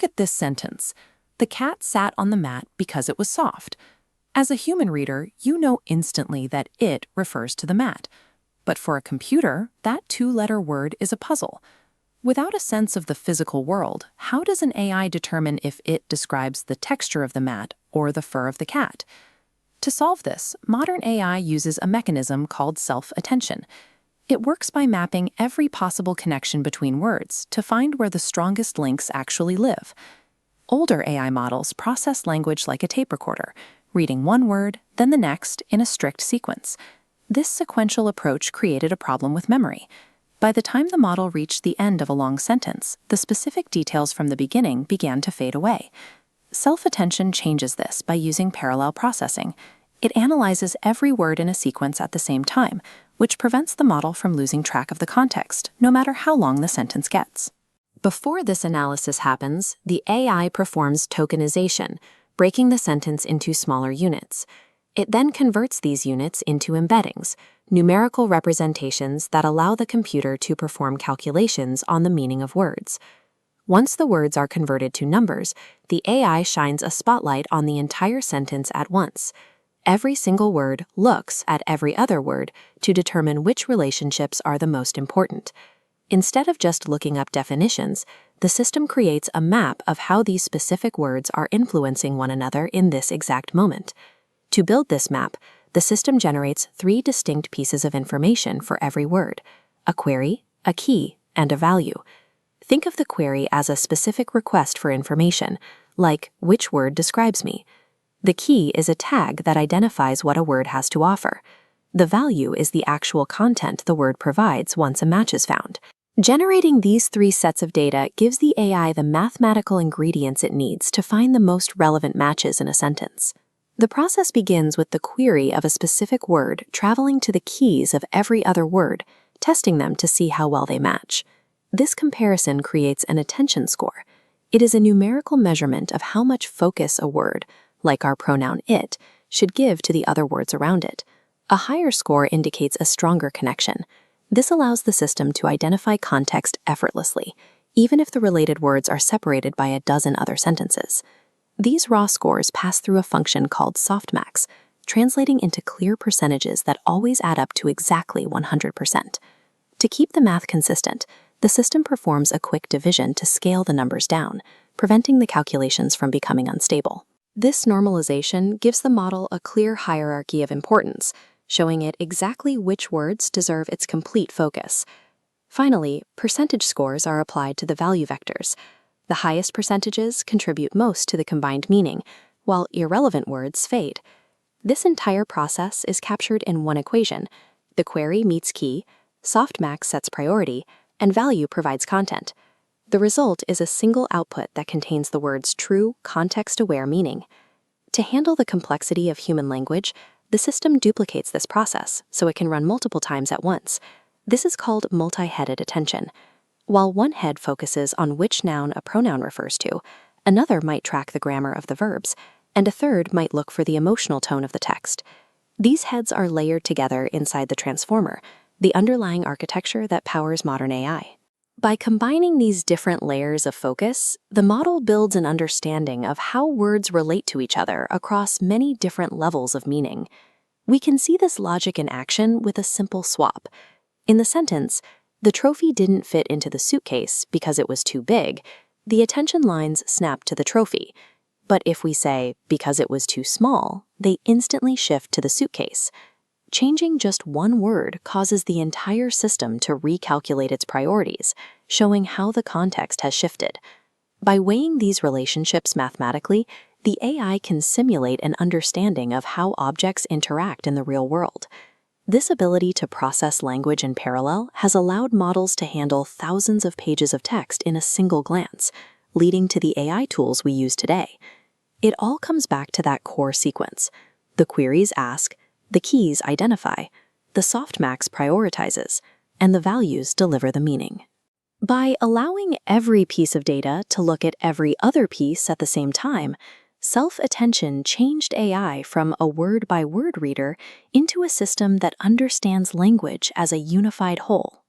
Look at this sentence. The cat sat on the mat because it was soft. As a human reader, you know instantly that it refers to the mat. But for a computer, that two-letter word is a puzzle. Without a sense of the physical world, how does an AI determine if it describes the texture of the mat or the fur of the cat? To solve this, modern AI uses a mechanism called self-attention. It works by mapping every possible connection between words to find where the strongest links actually live. Older AI models process language like a tape recorder, reading one word, then the next in a strict sequence. This sequential approach created a problem with memory. By the time the model reached the end of a long sentence, the specific details from the beginning began to fade away. Self-attention changes this by using parallel processing. It analyzes every word in a sequence at the same time, which prevents the model from losing track of the context, no matter how long the sentence gets. Before this analysis happens, the AI performs tokenization, breaking the sentence into smaller units. It then converts these units into embeddings, numerical representations that allow the computer to perform calculations on the meaning of words. Once the words are converted to numbers, the AI shines a spotlight on the entire sentence at once. Every single word looks at every other word to determine which relationships are the most important. Instead of just looking up definitions, the system creates a map of how these specific words are influencing one another in this exact moment. To build this map, the system generates 3 distinct pieces of information for every word: a query, a key, and a value. Think of the query as a specific request for information, like "which word describes me?" The key is a tag that identifies what a word has to offer. The value is the actual content the word provides once a match is found. Generating these 3 sets of data gives the AI the mathematical ingredients it needs to find the most relevant matches in a sentence. The process begins with the query of a specific word traveling to the keys of every other word, testing them to see how well they match. This comparison creates an attention score. It is a numerical measurement of how much focus a word, like our pronoun it, should give to the other words around it. A higher score indicates a stronger connection. This allows the system to identify context effortlessly, even if the related words are separated by a dozen other sentences. These raw scores pass through a function called softmax, translating into clear percentages that always add up to exactly 100%. To keep the math consistent, the system performs a quick division to scale the numbers down, preventing the calculations from becoming unstable. This normalization gives the model a clear hierarchy of importance, showing it exactly which words deserve its complete focus. Finally, percentage scores are applied to the value vectors. The highest percentages contribute most to the combined meaning, while irrelevant words fade. This entire process is captured in one equation. The query meets key, softmax sets priority, and value provides content. The result is a single output that contains the word's true, context-aware meaning. To handle the complexity of human language, the system duplicates this process so it can run multiple times at once. This is called multi-headed attention. While one head focuses on which noun a pronoun refers to, another might track the grammar of the verbs, and a third might look for the emotional tone of the text. These heads are layered together inside the transformer, the underlying architecture that powers modern AI. By combining these different layers of focus, the model builds an understanding of how words relate to each other across many different levels of meaning. We can see this logic in action with a simple swap. In the sentence, "The trophy didn't fit into the suitcase because it was too big," the attention lines snap to the trophy. But if we say, "because it was too small," they instantly shift to the suitcase. Changing just one word causes the entire system to recalculate its priorities, showing how the context has shifted. By weighing these relationships mathematically, the AI can simulate an understanding of how objects interact in the real world. This ability to process language in parallel has allowed models to handle thousands of pages of text in a single glance, leading to the AI tools we use today. It all comes back to that core sequence. The queries ask, the keys identify, the softmax prioritizes, and the values deliver the meaning. By allowing every piece of data to look at every other piece at the same time, self-attention changed AI from a word-by-word reader into a system that understands language as a unified whole.